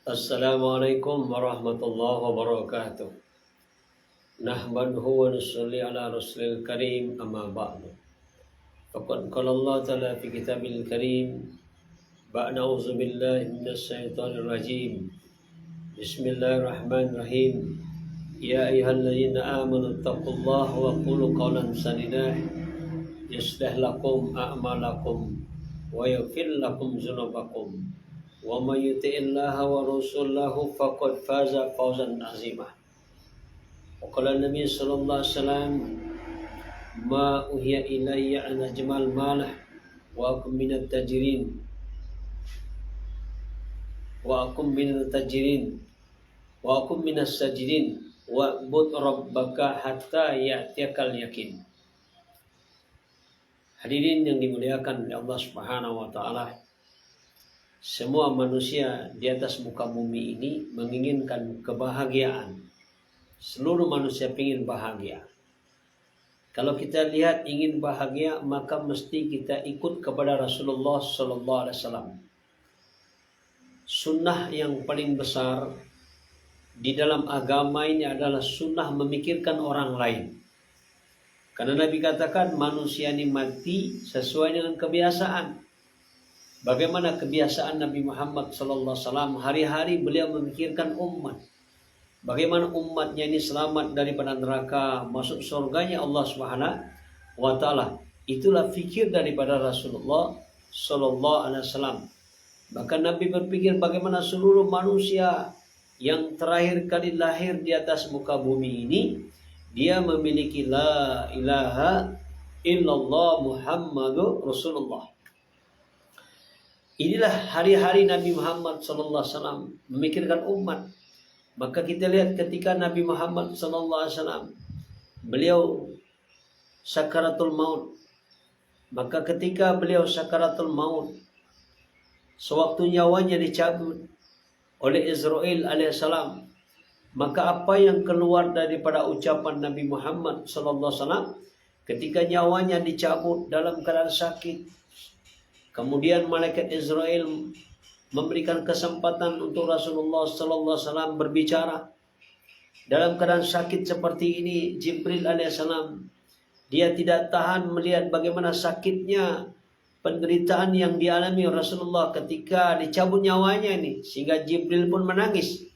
Assalamualaikum warahmatullahi wabarakatuh. Nahmaduhu wa nusalli ala rasulil karim amma ba'du. Faqad qala Allah ta'ala fi kitabil karim ba'da a'udzu billahi minasy syaithanir rajim. Bismillahirrahmanirrahim. Ya ayyuhalladzina amanu taqullaha wa qulu qawlan sadida yuslih lakum a'malakum wa yaghfir lakum dzunubakum. Wa may yuti'illaha wa rasulahu faqad faza fawzan 'azima. Wa qala Nabi sallallahu alaihi wasallam ma uhiya ilayya an ajmal malah wa akum minat tajirin wa akum minat tajirin wa akum minas sajirin wa bud rabbaka hatta ya'tiyakal yakin. Hadirin yang dimuliakan oleh Allah Subhanahu wa taala, semua manusia di atas muka bumi ini menginginkan kebahagiaan. Seluruh manusia ingin bahagia. Kalau kita lihat ingin bahagia, maka mesti kita ikut kepada Rasulullah Sallallahu Alaihi Wasallam. Sunnah yang paling besar di dalam agama ini adalah sunnah memikirkan orang lain. Karena Nabi katakan manusia ini mati sesuai dengan kebiasaan. Bagaimana kebiasaan Nabi Muhammad SAW, hari-hari beliau memikirkan umat. Bagaimana umatnya ini selamat daripada neraka, masuk surganya Allah Subhanahu wa taala. Itulah fikir daripada Rasulullah SAW. Bahkan Nabi berpikir bagaimana seluruh manusia yang terakhir kali lahir di atas muka bumi ini, dia memiliki la ilaha illallah Muhammadur Rasulullah. Inilah hari-hari Nabi Muhammad SAW memikirkan umat. Maka kita lihat ketika Nabi Muhammad SAW beliau sakaratul maut. Maka ketika beliau sakaratul maut, sewaktu nyawanya dicabut oleh Israel alaihissalam, maka apa yang keluar daripada ucapan Nabi Muhammad SAW ketika nyawanya dicabut dalam keadaan sakit? Kemudian malaikat Israel memberikan kesempatan untuk Rasulullah Sallallahu Alaihi Wasallam berbicara. Dalam keadaan sakit seperti ini, Jibril alaihissalam dia tidak tahan melihat bagaimana sakitnya penderitaan yang dialami Rasulullah ketika dicabut nyawanya ini, sehingga Jibril pun menangis.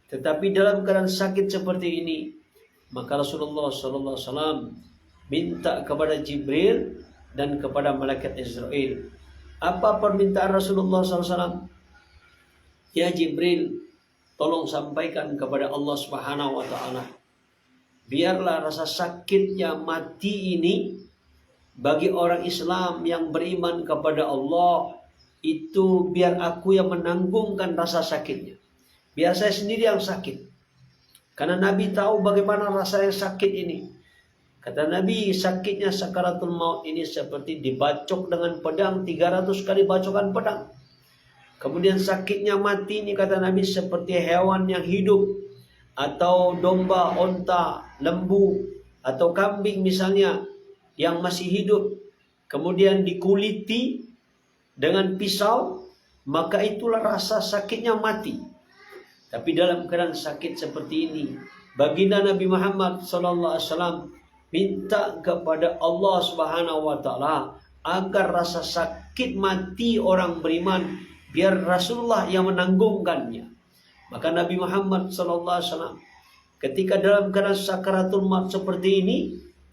Tetapi dalam keadaan sakit seperti ini, maka Rasulullah Sallallahu Alaihi Wasallam minta kepada Jibril dan kepada malaikat Israel. Apa permintaan Rasulullah SAW? Ya Jibril, tolong sampaikan kepada Allah Subhanahu wa taala, biarlah rasa sakitnya mati ini bagi orang Islam yang beriman kepada Allah, itu biar aku yang menanggungkan rasa sakitnya. Biar saya sendiri yang sakit. Karena Nabi tahu bagaimana rasa yang sakit ini. Kata Nabi, sakitnya sakaratul maut ini seperti dibacok dengan pedang, 300 kali bacokan pedang. Kemudian sakitnya mati ini kata Nabi seperti hewan yang hidup, atau domba, onta, lembu, atau kambing misalnya yang masih hidup. Kemudian dikuliti dengan pisau, maka itulah rasa sakitnya mati. Tapi dalam keadaan sakit seperti ini, baginda Nabi Muhammad SAW minta kepada Allah Subhanahu wa taala agar rasa sakit mati orang beriman biar Rasulullah yang menanggungkannya. Maka Nabi Muhammad SAW ketika dalam keadaan sakaratul maut seperti ini,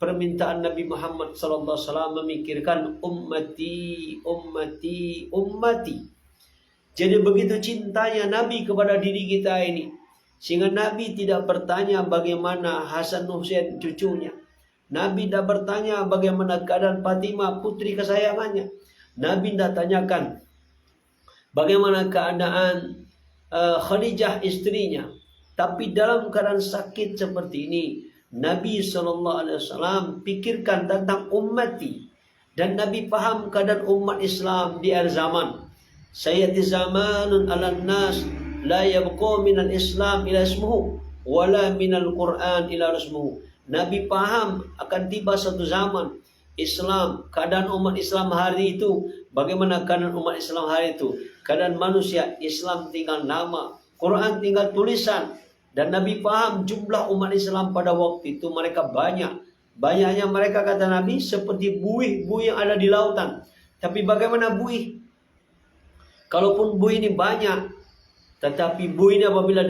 permintaan Nabi Muhammad SAW memikirkan ummati, ummati, ummati. Jadi begitu cintanya Nabi kepada diri kita ini, sehingga Nabi tidak bertanya bagaimana Hasan Husain cucunya. Nabi tidak bertanya bagaimana keadaan Fatimah putri kesayangannya. Nabi tidak tanyakan bagaimana keadaan Khadijah istrinya. Tapi dalam keadaan sakit seperti ini, Nabi SAW pikirkan tentang ummati. Dan Nabi paham keadaan umat Islam di akhir zaman. Sayati zamanun ala nas la yabqa minal Islam ila ismuhu wala minal Quran ila rasmuhu. Nabi paham akan tiba satu zaman Islam, keadaan umat Islam hari itu, bagaimana keadaan umat Islam hari itu? Keadaan manusia Islam tinggal nama, Quran tinggal tulisan. Dan Nabi paham jumlah umat Islam pada waktu itu mereka banyak. Banyaknya mereka, kata Nabi, seperti buih-buih yang ada di lautan. Tapi bagaimana buih? Kalaupun buih ini banyak, tetapi buih ini apabila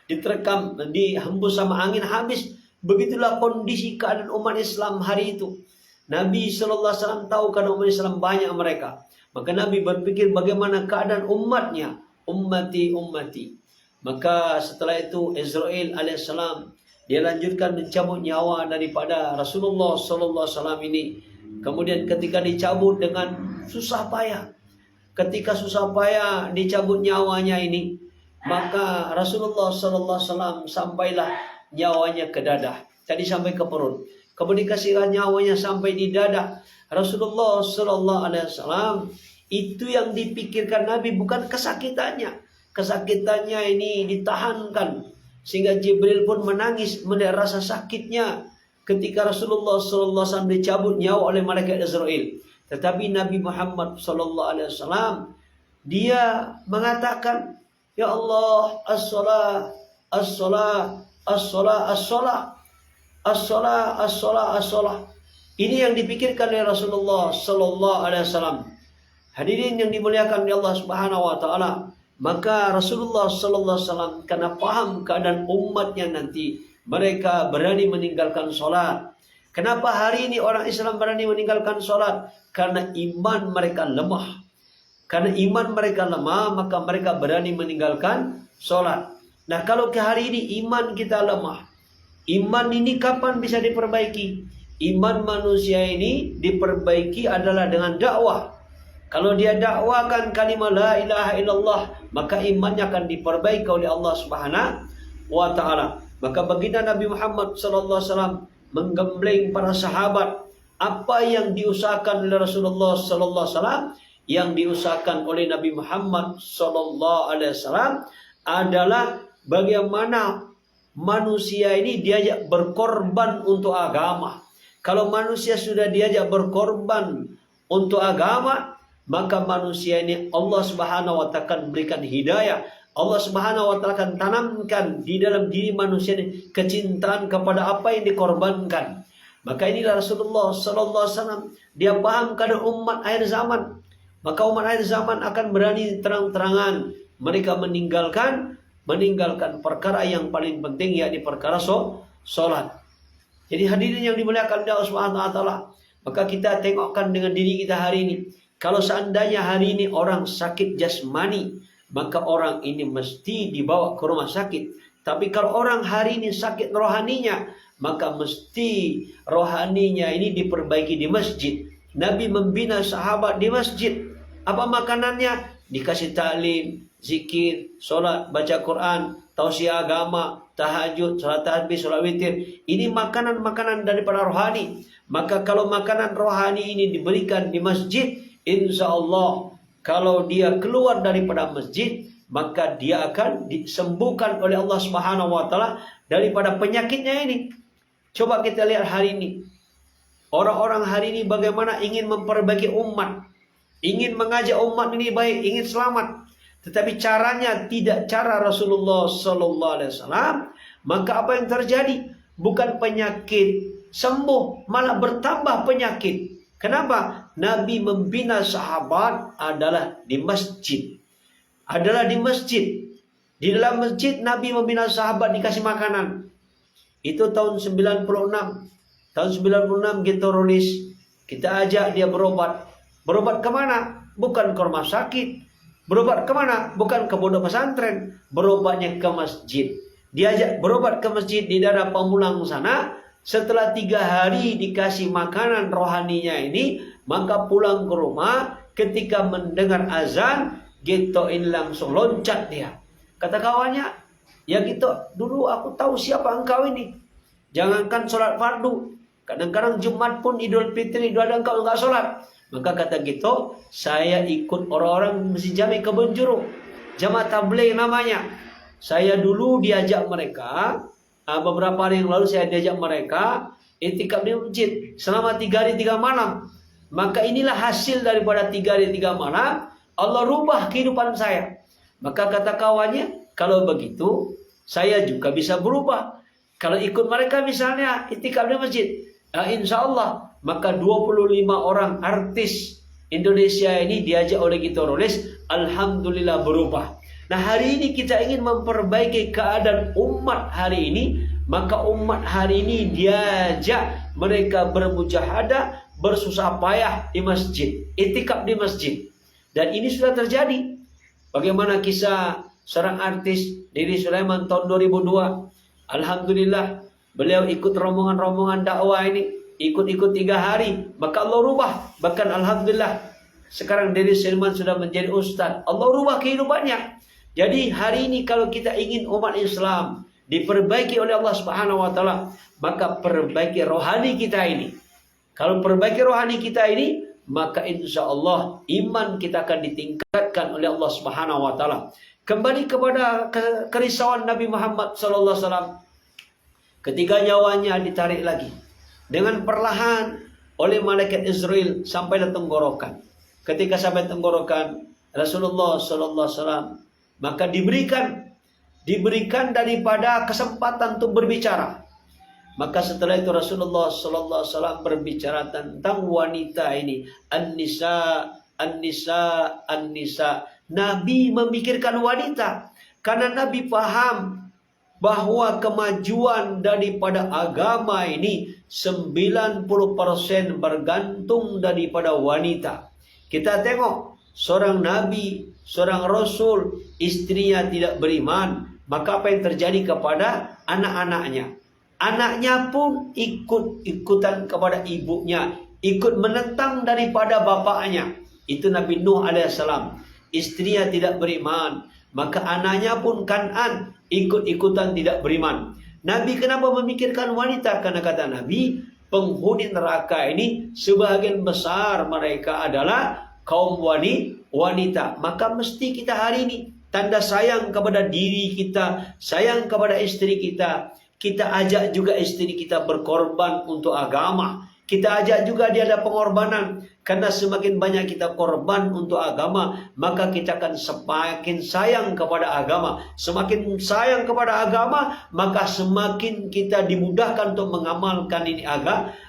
diterkam, dihembus sama angin, habis. Begitulah kondisi keadaan umat Islam hari itu. Nabi SAW tahu keadaan umat Islam banyak mereka. Maka Nabi berpikir bagaimana keadaan umatnya. Ummati, ummati. Maka setelah itu Israel alaihissalam dia lanjutkan mencabut nyawa daripada Rasulullah SAW ini. Kemudian ketika dicabut dengan susah payah, ketika susah payah dicabut nyawanya ini, maka Rasulullah SAW sampailah nyawanya ke dada. Tadi sampai ke perut. Kemudian kasihkan nyawanya sampai di dada. Rasulullah SAW itu yang dipikirkan Nabi bukan kesakitannya. Kesakitannya ini ditahankan sehingga Jibril pun menangis melihat rasa sakitnya ketika Rasulullah SAW dicabut nyawa oleh malaikat Israel. Tetapi Nabi Muhammad SAW dia mengatakan, ya Allah, as-salah, as-salah, as-salah, as-salah, as-salah, as-salah, as-salah. Ini yang dipikirkan oleh Rasulullah SAW. Hadirin yang dimuliakan oleh Allah Subhanahu wa taala. Maka Rasulullah SAW karena paham keadaan umatnya nanti, mereka berani meninggalkan sholat. Kenapa hari ini orang Islam berani meninggalkan sholat? Karena iman mereka lemah. Karena iman mereka lemah, maka mereka berani meninggalkan sholat. Nah, kalau ke hari ini iman kita lemah, iman ini kapan bisa diperbaiki? Iman manusia ini diperbaiki adalah dengan dakwah. Kalau dia dakwakan kalimat la ilaha illallah, maka imannya akan diperbaiki oleh Allah Subhanahu wa taala. Maka baginda Nabi Muhammad SAW menggembleng para sahabat. Apa yang diusahakan oleh Rasulullah SAW, yang diusahakan oleh Nabi Muhammad SAW adalah bagaimana manusia ini diajak berkorban untuk agama. Kalau manusia sudah diajak berkorban untuk agama, maka manusia ini Allah Subhanahu wa taala akan berikan hidayah. Allah Subhanahu wa taala akan tanamkan di dalam diri manusia ini kecintaan kepada apa yang dikorbankan. Maka inilah Rasulullah sallallahu alaihi wasallam, dia paham keadaan umat akhir zaman. Maka umat akhir zaman akan berani terang-terangan mereka meninggalkan perkara yang paling penting, yakni perkara salat. Jadi hadirin yang dimuliakan Allah Subhanahu wa taala, maka kita tengokkan dengan diri kita hari ini. Kalau seandainya hari ini orang sakit jasmani, maka orang ini mesti dibawa ke rumah sakit. Tapi kalau orang hari ini sakit rohaninya, maka mesti rohaninya ini diperbaiki di masjid. Nabi membina sahabat di masjid. Apa makanannya? Dikasih taklim, zikir, solat, baca Quran, tausiah agama, tahajud, salat tahajud, salat witir. Ini makanan-makanan daripada rohani. Maka kalau makanan rohani ini diberikan di masjid, insya Allah kalau dia keluar daripada masjid, maka dia akan disembuhkan oleh Allah Subhanahu wa taala daripada penyakitnya ini. Coba kita lihat hari ini. Orang-orang hari ini bagaimana ingin memperbaiki umat, ingin mengajak umat ini baik, ingin selamat. Tetapi caranya tidak cara Rasulullah sallallahu alaihi wasallam. Maka apa yang terjadi? Bukan penyakit sembuh, malah bertambah penyakit. Kenapa? Nabi membina sahabat adalah di masjid. Adalah di masjid. Di dalam masjid Nabi membina sahabat, dikasih makanan. Itu tahun 96. Tahun 96 kita tulis. Kita ajak dia berobat. Berobat kemana? Bukan ke rumah sakit. Berobat kemana? Bukan ke pondok pesantren. Berobatnya ke masjid. Diajak berobat ke masjid di daerah Pamulang sana. Setelah 3 hari dikasih makanan rohaninya ini, maka pulang ke rumah, ketika mendengar azan, gitu ini langsung loncat dia. Kata kawannya, ya gitu, dulu aku tahu siapa engkau ini. Jangankan sholat fardu, kadang-kadang Jumat pun Idul Fitri, Idul Adha engkau enggak sholat. Maka kata gitu, saya ikut orang-orang Masjid Jami Kebun Jeruk, Jamaah Tabligh namanya. Saya dulu diajak mereka, beberapa hari yang lalu saya diajak mereka iktikaf di masjid selama 3 hari 3 malam. Maka inilah hasil daripada 3 hari 3 malam, Allah rubah kehidupan saya. Maka kata kawannya, kalau begitu saya juga bisa berubah. Kalau ikut mereka misalnya itikaf di masjid, insya Allah maka 25 orang artis Indonesia ini diajak oleh kita tulis, alhamdulillah berubah. Nah, hari ini kita ingin memperbaiki keadaan umat hari ini, maka umat hari ini diajak mereka bermujahadah, bersusah payah di masjid, itikaf di masjid. Dan ini sudah terjadi. Bagaimana kisah seorang artis Didi Sulaiman tahun 2002. Alhamdulillah beliau ikut rombongan-rombongan dakwah ini, ikut-ikut 3 hari, maka Allah rubah. Bahkan alhamdulillah sekarang Didi Sulaiman sudah menjadi ustaz. Allah rubah kehidupannya. Jadi hari ini kalau kita ingin umat Islam diperbaiki oleh Allah Subhanahu wa taala, maka perbaiki rohani kita ini. Kalau perbaiki rohani kita ini, maka insya Allah iman kita akan ditingkatkan oleh Allah Subhanahu wa taala. Kembali kepada kerisauan Nabi Muhammad sallallahu alaihi wasallam. Ketika nyawanya ditarik lagi dengan perlahan oleh malaikat Israel sampai ke tenggorokan. Ketika sampai tenggorokan Rasulullah sallallahu alaihi wasallam, maka diberikan daripada kesempatan untuk berbicara. Maka setelah itu Rasulullah sallallahu alaihi wasallam berbicara tentang wanita ini, an-nisa, an-nisa, an-nisa. Nabi memikirkan wanita karena Nabi paham bahwa kemajuan daripada agama ini 90% bergantung daripada wanita. Kita tengok seorang nabi, seorang rasul, istrinya tidak beriman, maka apa yang terjadi kepada anak-anaknya? Anaknya pun ikut-ikutan kepada ibunya, ikut menentang daripada bapaknya. Itu Nabi Nuh alaihissalam. Istrinya tidak beriman, maka anaknya pun Kan'an ikut-ikutan tidak beriman. Nabi kenapa memikirkan wanita? Karena kata Nabi, penghuni neraka ini sebagian besar mereka adalah kaum wanita. Maka mesti kita hari ini tanda sayang kepada diri kita, sayang kepada istri kita. Kita ajak juga istri kita berkorban untuk agama. Kita ajak juga dia ada pengorbanan. Karena semakin banyak kita korban untuk agama, maka kita akan semakin sayang kepada agama. Semakin sayang kepada agama, maka semakin kita dimudahkan untuk mengamalkan ini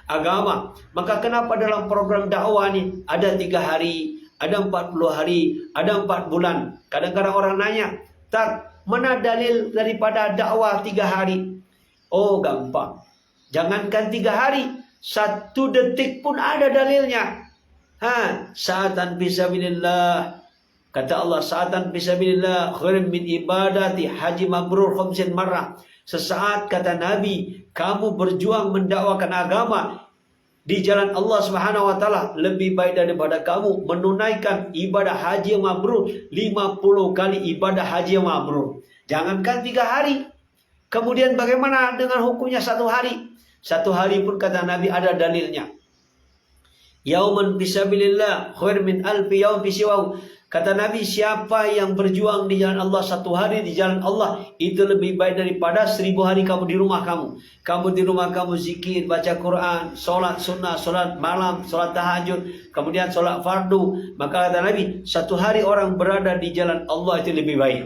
agama. Maka kenapa dalam program dakwah ini ada 3 hari, ada 40 hari, ada 4 bulan. Kadang-kadang orang nanya, "Tak, mana dalil daripada dakwah 3 hari?" Oh, gampang. Jangankan 3 hari, 1 detik pun ada dalilnya. Sa'atan fisabilillah. Kata Allah, sa'atan fisabilillah khairum min ibadati haji mabrur 50 marrah. Sesaat, kata Nabi, kamu berjuang mendakwakan agama di jalan Allah Subhanahu wa taala lebih baik daripada kamu menunaikan ibadah haji yang mabrur 50 kali ibadah haji yang mabrur. Jangankan 3 hari. Kemudian bagaimana dengan hukumnya 1 hari? 1 hari pun kata Nabi ada dalilnya. Yauman fisabilillah khair min alfi yaum fi siwahu. Kata Nabi, siapa yang berjuang di jalan Allah 1 hari di jalan Allah, itu lebih baik daripada 1000 hari kamu di rumah kamu. Kamu di rumah kamu zikir, baca Quran, solat sunnah, solat malam, solat tahajud, kemudian solat fardu. Maka kata Nabi, 1 hari orang berada di jalan Allah itu lebih baik.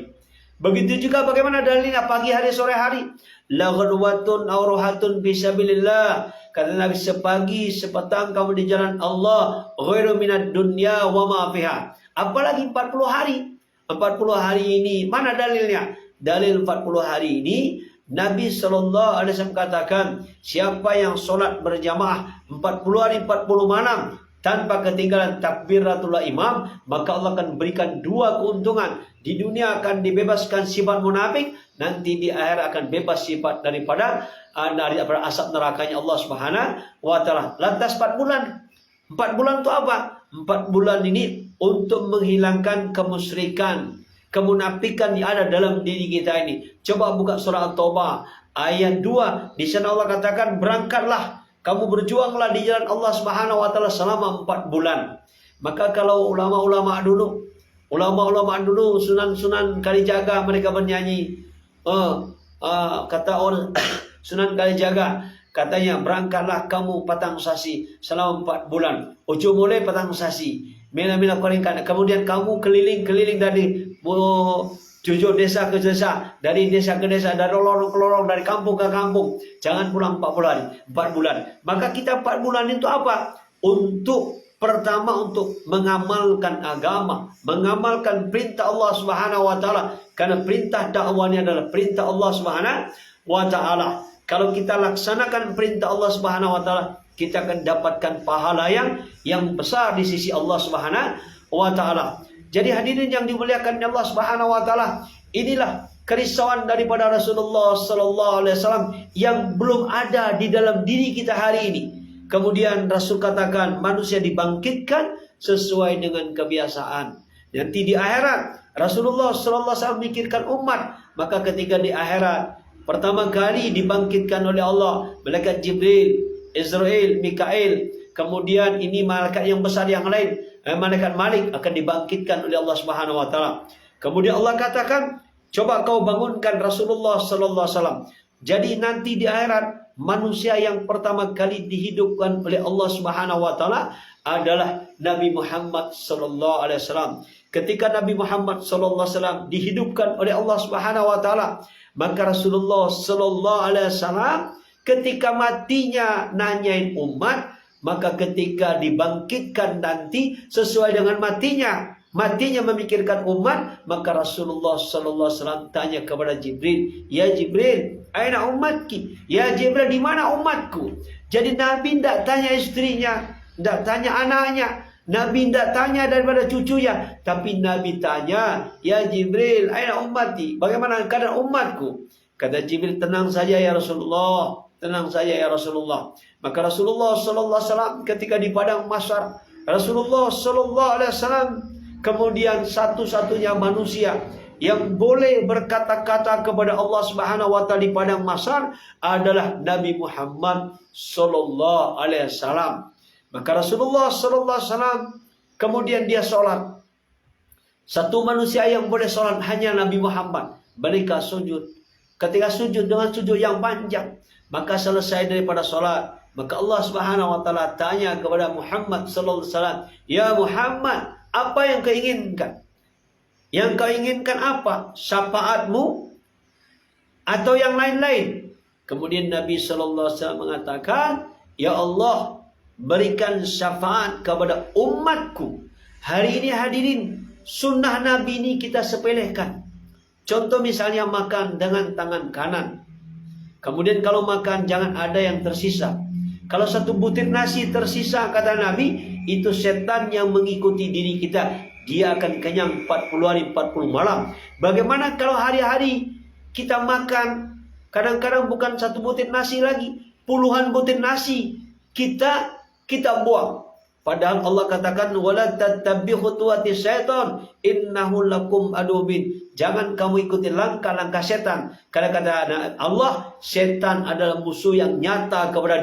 Begitu juga bagaimana dalilnya pagi hari, sore hari. La ghadwatun aw ruhatun fisabilillah. Kata Nabi, sepagi, sepetang kamu di jalan Allah, ghairu minad dunya wa ma fiha. Apalagi 40 hari. 40 hari ini, mana dalilnya? Dalil 40 hari ini, Nabi SAW katakan, siapa yang sholat berjamaah 40 hari 40 malam, tanpa ketinggalan takbiratul imam, maka Allah akan berikan 2 keuntungan. Di dunia akan dibebaskan sifat munafik, nanti di akhir akan bebas sifat daripada asap nerakanya Allah Subhanahu wa taala. Lantas 4 bulan. 4 bulan itu apa? 4 bulan ini untuk menghilangkan kemusyrikan, kemunafikan yang ada dalam diri kita ini. Coba buka surah At-Taubah ayat 2. Di sana Allah katakan, berangkatlah, kamu berjuanglah di jalan Allah Subhanahu wa taala selama 4 bulan. Maka kalau ulama-ulama dulu, Sunan Kalijaga mereka bernyanyi. Kata orang Sunan Kalijaga, katanya, berangkatlah kamu patang sasi selama 4 bulan. Ojo mulai patang sasi. Mila-mila kemudian kamu keliling-keliling dari mau jujur desa ke desa, dari desa ke desa, dari lorong ke lorong, dari kampung ke kampung. Jangan pulang 4 bulan. Maka kita 4 bulan itu apa? Untuk pertama untuk mengamalkan agama, mengamalkan perintah Allah Subhanahu wa taala. Karena perintah dakwah ini adalah perintah Allah Subhanahu wa taala. Kalau kita laksanakan perintah Allah Subhanahu wa taala, kita akan dapatkan pahala yang besar di sisi Allah Subhanahu wa taala. Jadi hadirin yang dimuliakan Allah Subhanahu wa taala, inilah kerisauan daripada Rasulullah sallallahu alaihi wasallam yang belum ada di dalam diri kita hari ini. Kemudian Rasul katakan manusia dibangkitkan sesuai dengan kebiasaan. Nanti di akhirat Rasulullah sallallahu alaihi wasallam memikirkan umat, maka ketika di akhirat pertama kali dibangkitkan oleh Allah malaikat Jibril, Israel, Mikail, kemudian ini malaikat yang besar yang lain, malaikat Malik akan dibangkitkan oleh Allah Subhanahu wa taala. Kemudian Allah katakan, coba kau bangunkan Rasulullah sallallahu alaihi wasallam. Jadi nanti di akhirat manusia yang pertama kali dihidupkan oleh Allah Subhanahu wa taala adalah Nabi Muhammad sallallahu alaihi wasallam. Ketika Nabi Muhammad sallallahu alaihi wasallam dihidupkan oleh Allah Subhanahu wa taala, maka Rasulullah sallallahu alaihi wasallam ketika matinya nanyain umat, maka ketika dibangkitkan nanti sesuai dengan matinya memikirkan umat, maka Rasulullah sallallahu alaihi wasallam tanya kepada Jibril, "Ya Jibril, aina ummatki?" "Ya Jibril, di mana umatku?" Jadi Nabi tidak tanya istrinya, tidak tanya anaknya, Nabi tidak tanya daripada cucunya, tapi Nabi tanya, "Ya Jibril, aina ummati?" Bagaimana keadaan umatku? Kata Jibril, "Tenang saja ya Rasulullah, tenang saja ya Rasulullah." Maka Rasulullah sallallahu alaihi wasallam ketika di padang mahsyar, Rasulullah sallallahu alaihi wasallam kemudian satu-satunya manusia yang boleh berkata-kata kepada Allah Subhanahu wa taala di padang mahsyar adalah Nabi Muhammad sallallahu alaihi wasallam. Maka Rasulullah sallallahu alaihi wasallam kemudian dia sholat. Satu manusia yang boleh sholat hanya Nabi Muhammad. Mereka sujud. Ketika sujud dengan sujud yang panjang, maka selesai daripada sholat, maka Allah Subhanahu wa taala tanya kepada Muhammad sallallahu alaihi wasallam, "Ya Muhammad, apa yang kau inginkan? Yang kau inginkan apa? Syafaatmu atau yang lain-lain?" Kemudian Nabi sallallahu alaihi wasallam mengatakan, "Ya Allah, berikan syafaat kepada umatku." Hari ini hadirin, sunnah Nabi ini kita sepelekan. Contoh misalnya makan dengan tangan kanan. Kemudian kalau makan jangan ada yang tersisa. Kalau satu butir nasi tersisa, kata Nabi, itu setan yang mengikuti diri kita. Dia akan kenyang 40 hari 40 malam. Bagaimana kalau hari-hari kita makan, kadang-kadang bukan satu butir nasi lagi, puluhan butir nasi kita buang. Padahal Allah katakan, "Wala tattabi khutuwati syaitan, innahu lakum aduwwun." Jangan kamu ikuti langkah-langkah setan. Karena kata Allah, setan adalah musuh yang nyata kepada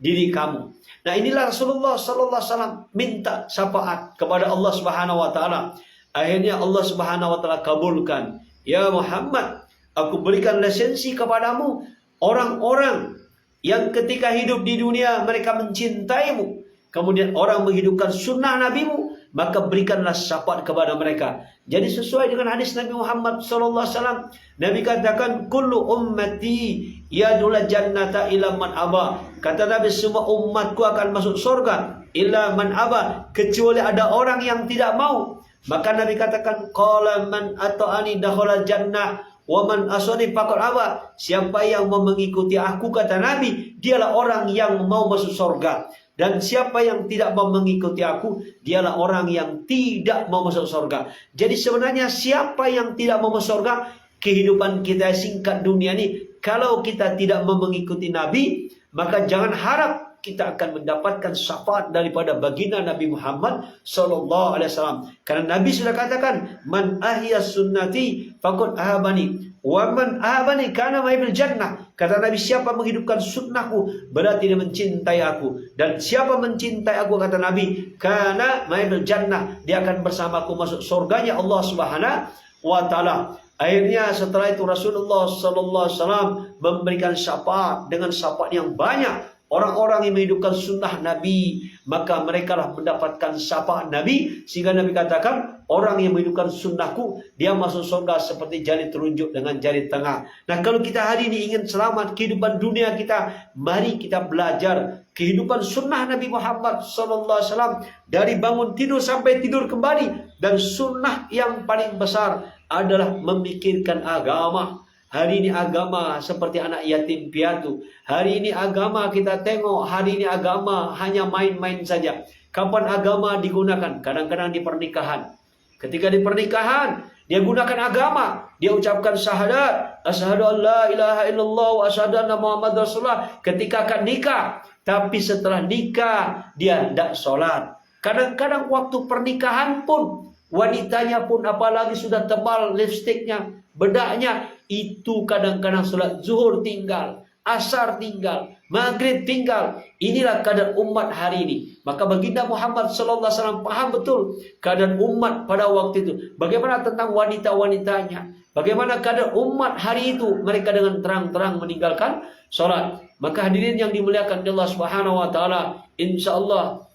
diri kamu. Nah, inilah Rasulullah sallallahu alaihi wasallam minta syafaat kepada Allah Subhanahu wa taala. Akhirnya Allah Subhanahu wa taala kabulkan. "Ya Muhammad, aku berikan lisensi kepadamu orang-orang yang ketika hidup di dunia mereka mencintaimu. Kemudian orang menghidupkan sunnah nabimu, maka berikanlah syafaat kepada mereka." Jadi sesuai dengan hadis Nabi Muhammad sallallahu alaihi wasallam, Nabi katakan, "Kullu ummati yadul jannata illa man aba." Kata Nabi, semua umatku akan masuk surga illa man aba, kecuali ada orang yang tidak mau. Maka Nabi katakan, "Qala man ata'ani dakhala jannah wa man asani faqad aba." Siapa yang mau mengikuti aku, kata Nabi, dialah orang yang mau masuk surga. Dan siapa yang tidak mau mengikuti aku, dialah orang yang tidak mau masuk surga. Jadi sebenarnya siapa yang tidak mau masuk surga, kehidupan kita singkat dunia ini, kalau kita tidak mau mengikuti Nabi, maka jangan harap kita akan mendapatkan syafaat daripada baginda Nabi Muhammad sallallahu alaihi wasallam. Karena Nabi sudah katakan, "Man ahya sunnati faqad ahabani, wa man ahabani kana ma'il jannah." Kata Nabi, siapa menghidupkan sunnahku berarti dia mencintai aku, dan siapa mencintai aku, kata Nabi, kana ma'il jannah, dia akan bersamaku masuk surganya Allah Subhanahu wa taala. Akhirnya setelah itu Rasulullah sallallahu alaihi wasallam memberikan syafaat dengan syafaat yang banyak. Orang-orang yang menghidupkan sunnah Nabi, maka mereka lah mendapatkan syafaat Nabi. Sehingga Nabi katakan, orang yang menghidupkan sunnahku, dia masuk surga seperti jari telunjuk dengan jari tengah. Nah, kalau kita hari ini ingin selamat kehidupan dunia kita, mari kita belajar kehidupan sunnah Nabi Muhammad SAW dari bangun tidur sampai tidur kembali. Dan sunnah yang paling besar adalah memikirkan agama. Hari ini agama seperti anak yatim piatu. Hari ini agama kita tengok, hari ini agama hanya main-main saja. Kapan agama digunakan? Kadang-kadang di pernikahan. Ketika di pernikahan, dia gunakan agama. Dia ucapkan syahadat, asyhadu an la ilaha illallah wa asyhadu anna Muhammad Rasulullah ketika akan nikah. Tapi setelah nikah, dia tidak sholat. Kadang-kadang waktu pernikahan pun, wanitanya pun apalagi sudah tebal lipstiknya, bedaknya, itu kadang-kadang sholat zuhur tinggal, asar tinggal, maghrib tinggal. Inilah keadaan umat hari ini. Maka baginda Muhammad SAW paham betul keadaan umat pada waktu itu. Bagaimana tentang wanita-wanitanya, bagaimana keadaan umat hari itu, mereka dengan terang-terang meninggalkan sholat. Maka hadirin yang dimuliakan Allah Subhanahu wa taala, insyaallah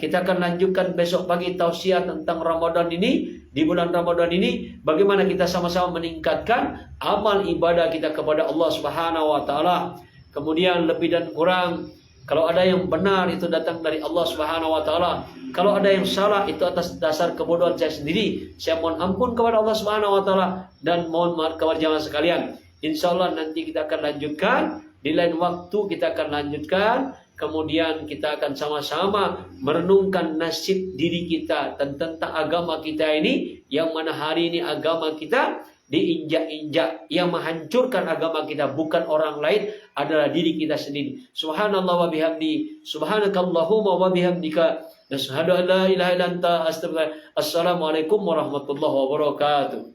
kita akan lanjutkan besok pagi tausiah tentang Ramadan ini. Di bulan Ramadan ini, bagaimana kita sama-sama meningkatkan amal ibadah kita kepada Allah Subhanahu wa taala. Kemudian lebih dan kurang, kalau ada yang benar itu datang dari Allah Subhanahu wa taala. Kalau ada yang salah itu atas dasar kebodohan saya sendiri. Saya mohon ampun kepada Allah Subhanahu wa taala dan mohon maaf kepada jamaah sekalian. Insyaallah nanti kita akan lanjutkan, di lain waktu kita akan lanjutkan. Kemudian kita akan sama-sama merenungkan nasib diri kita dan tentang agama kita ini, yang mana hari ini agama kita diinjak-injak. Yang menghancurkan agama kita bukan orang lain, adalah diri kita sendiri. Subhanallah wa bihamdi, subhanakallahumma wa bihamdika, asyhadu an la ilaha illa anta, astaghfiruka. Assalamualaikum warahmatullahi wabarakatuh.